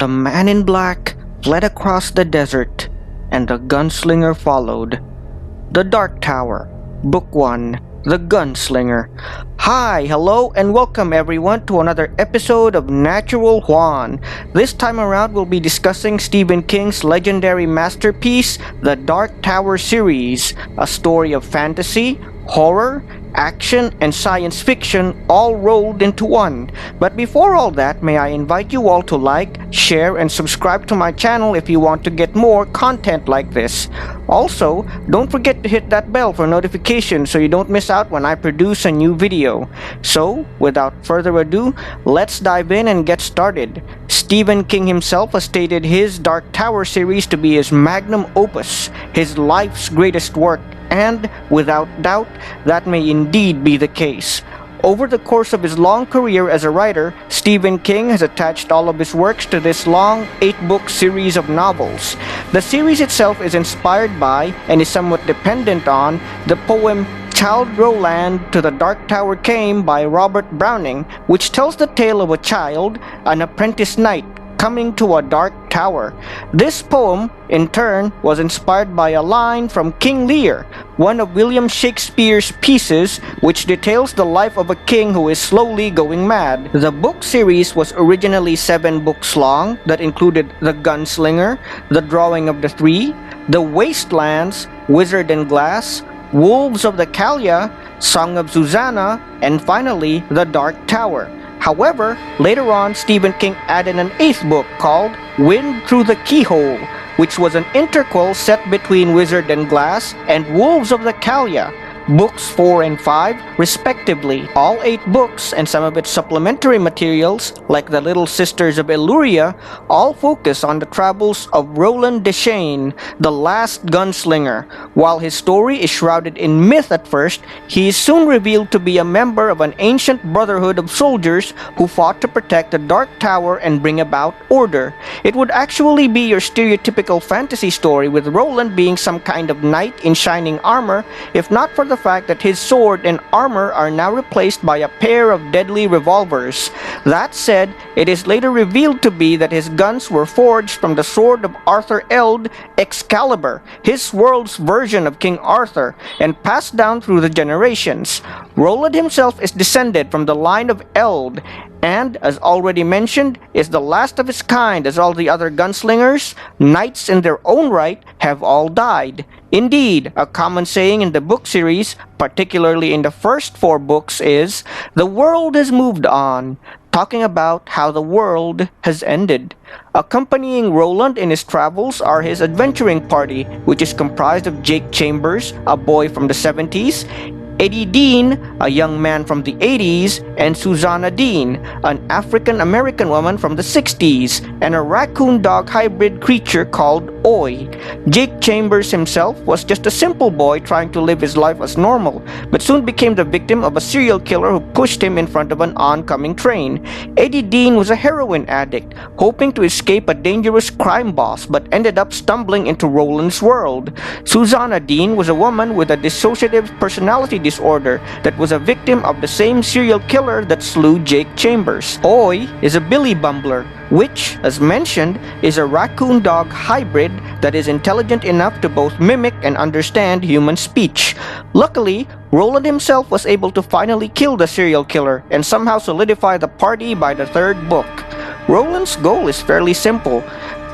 The man in black fled across the desert, and the gunslinger followed. The Dark Tower, Book 1, The Gunslinger. Hi, hello, and welcome everyone to another episode of Natural Juan. This time around we'll be discussing Stephen King's legendary masterpiece, The Dark Tower series, a story of fantasy, horror, action, and science fiction all rolled into one. But before all that, may I invite you all to like, share, and subscribe to my channel if you want to get more content like this. Also, don't forget to hit that bell for notifications so you don't miss out when I produce a new video. So, without further ado, let's dive in and get started. Stephen King himself has stated his Dark Tower series to be his magnum opus, his life's greatest work, and, without doubt, that may indeed be the case. Over the course of his long career as a writer, Stephen King has attached all of his works to this long 8-book series of novels. The series itself is inspired by, and is somewhat dependent on, the poem Childe Roland to the Dark Tower Came by Robert Browning, which tells the tale of a child, an apprentice knight, coming to a dark tower. This poem, in turn, was inspired by a line from King Lear, one of William Shakespeare's pieces, which details the life of a king who is slowly going mad. The book series was originally 7 books long that included The Gunslinger, The Drawing of the Three, The Wastelands, Wizard and Glass, Wolves of the Calya, Song of Susanna, and finally, The Dark Tower. However, later on, Stephen King added an 8th book called Wind Through the Keyhole, which was an interquel set between Wizard and Glass and Wolves of the Calya, books 4 and 5, respectively. All 8 books and some of its supplementary materials, like The Little Sisters of Illyria, all focus on the travels of Roland Decay, the last gunslinger. While his story is shrouded in myth at first, he is soon revealed to be a member of an ancient brotherhood of soldiers who fought to protect the Dark Tower and bring about order. It would actually be your stereotypical fantasy story, with Roland being some kind of knight in shining armor, if not for the fact that his sword and armor are now replaced by a pair of deadly revolvers. That said, it is later revealed to be that his guns were forged from the sword of Arthur Eld, Excalibur, his world's version of King Arthur, and passed down through the generations. Roland himself is descended from the line of Eld, and, as already mentioned, is the last of his kind, as all the other gunslingers, knights in their own right, have all died. Indeed, a common saying in the book series, particularly in the first 4 books, is, "The world has moved on," talking about how the world has ended. Accompanying Roland in his travels are his adventuring party, which is comprised of Jake Chambers, a boy from the 70s, Eddie Dean, a young man from the 80s, and Susanna Dean, an African-American woman from the 60s, and a raccoon-dog hybrid creature called Oi. Jake Chambers himself was just a simple boy trying to live his life as normal, but soon became the victim of a serial killer who pushed him in front of an oncoming train. Eddie Dean was a heroin addict, hoping to escape a dangerous crime boss, but ended up stumbling into Roland's world. Susanna Dean was a woman with a dissociative personality disorder that was a victim of the same serial killer that slew Jake Chambers. Oi is a Billy Bumbler, which, as mentioned, is a raccoon-dog hybrid that is intelligent enough to both mimic and understand human speech. Luckily, Roland himself was able to finally kill the serial killer and somehow solidify the party by the 3rd book. Roland's goal is fairly simple.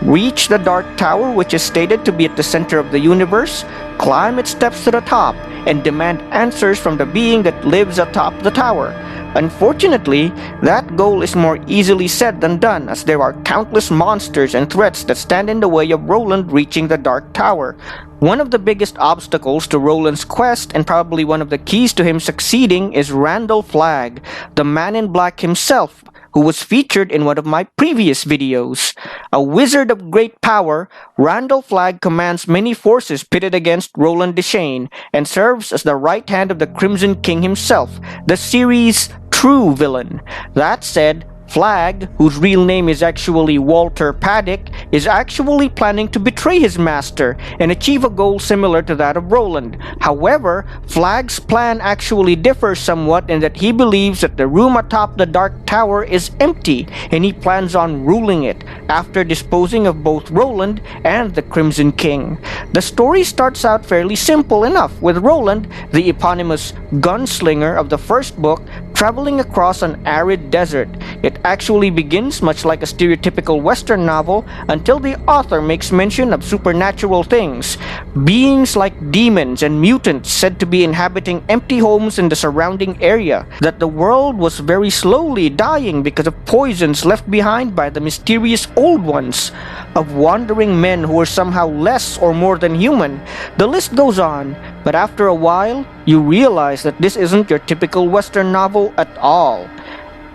Reach the Dark Tower, which is stated to be at the center of the universe, climb its steps to the top, and demand answers from the being that lives atop the tower. Unfortunately, that goal is more easily said than done, as there are countless monsters and threats that stand in the way of Roland reaching the Dark Tower. One of the biggest obstacles to Roland's quest, and probably one of the keys to him succeeding, is Randall Flagg, the man in black himself, who was featured in one of my previous videos. A wizard of great power, Randall Flagg commands many forces pitted against Roland Decay, and serves as the right hand of the Crimson King himself, the series' true villain. That said, Flag, whose real name is actually Walter Paddock, is actually planning to betray his master and achieve a goal similar to that of Roland. However, Flag's plan actually differs somewhat in that he believes that the room atop the Dark Tower is empty, and he plans on ruling it after disposing of both Roland and the Crimson King. The story starts out fairly simple enough, with Roland, the eponymous gunslinger of the first book, traveling across an arid desert. It actually begins much like a stereotypical Western novel until the author makes mention of supernatural things, beings like demons and mutants said to be inhabiting empty homes in the surrounding area, that the world was very slowly dying because of poisons left behind by the mysterious Old Ones, of wandering men who were somehow less or more than human. The list goes on, but after a while, you realize that this isn't your typical Western novel at all.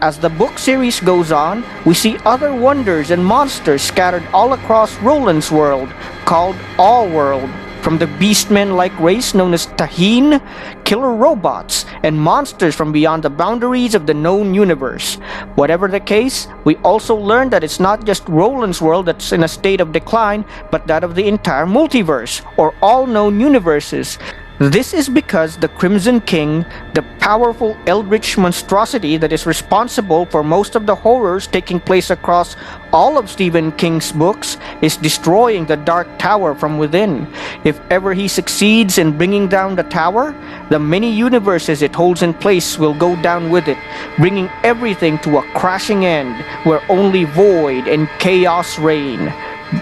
As the book series goes on, we see other wonders and monsters scattered all across Roland's world, called All-World, from the beastmen-like race known as Taheen, killer robots, and monsters from beyond the boundaries of the known universe. Whatever the case, we also learn that it's not just Roland's world that's in a state of decline, but that of the entire multiverse, or all known universes. This is because the Crimson King, the powerful eldritch monstrosity that is responsible for most of the horrors taking place across all of Stephen King's books, is destroying the Dark Tower from within. If ever he succeeds in bringing down the tower, the many universes it holds in place will go down with it, bringing everything to a crashing end where only void and chaos reign.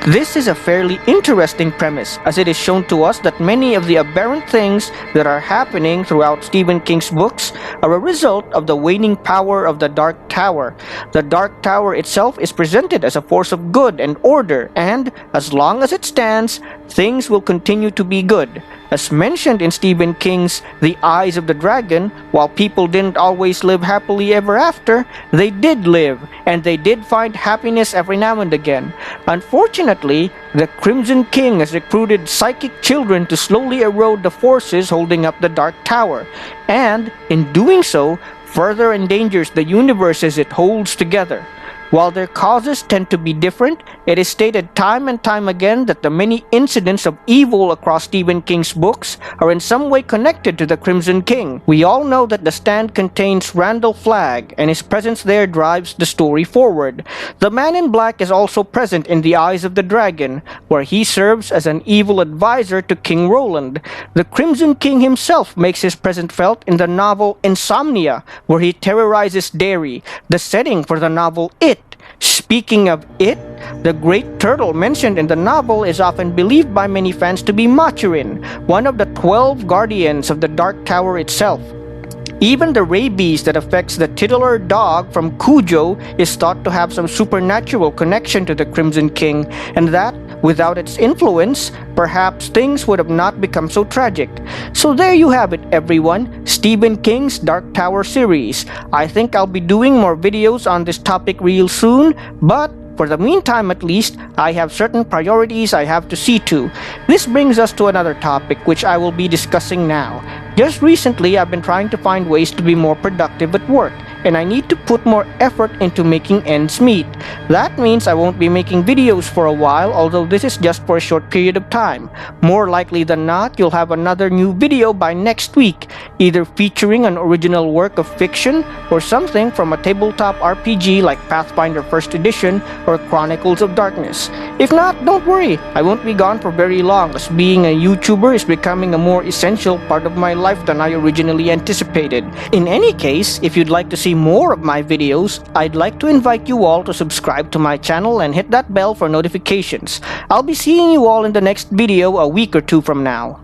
This is a fairly interesting premise, as it is shown to us that many of the aberrant things that are happening throughout Stephen King's books are a result of the waning power of the Dark Tower. The Dark Tower itself is presented as a force of good and order, and as long as it stands, things will continue to be good. As mentioned in Stephen King's The Eyes of the Dragon, while people didn't always live happily ever after, they did live, and they did find happiness every now and again. Unfortunately, the Crimson King has recruited psychic children to slowly erode the forces holding up the Dark Tower, and, in doing so, further endangers the universes it holds together. While their causes tend to be different, it is stated time and time again that the many incidents of evil across Stephen King's books are in some way connected to the Crimson King. We all know that the stand contains Randall Flagg, and his presence there drives the story forward. The Man in Black is also present in The Eyes of the Dragon, where he serves as an evil advisor to King Roland. The Crimson King himself makes his presence felt in the novel Insomnia, where he terrorizes Derry, the setting for the novel It. Speaking of It, the great turtle mentioned in the novel is often believed by many fans to be Machurin, one of the 12 guardians of the Dark Tower itself. Even the rabies that affects the titular dog from Cujo is thought to have some supernatural connection to the Crimson King, and that, without its influence, perhaps things would have not become so tragic. So there you have it, everyone, Stephen King's Dark Tower series. I think I'll be doing more videos on this topic real soon, but for the meantime at least, I have certain priorities I have to see to. This brings us to another topic which I will be discussing now. Just recently, I've been trying to find ways to be more productive at work, and I need to put more effort into making ends meet. That means I won't be making videos for a while, although this is just for a short period of time. More likely than not, you'll have another new video by next week, either featuring an original work of fiction or something from a tabletop RPG like Pathfinder 1st Edition or Chronicles of Darkness. If not, don't worry, I won't be gone for very long, as being a YouTuber is becoming a more essential part of my life than I originally anticipated. In any case, if you'd like to see more of my videos, I'd like to invite you all to subscribe to my channel and hit that bell for notifications. I'll be seeing you all in the next video a week or two from now.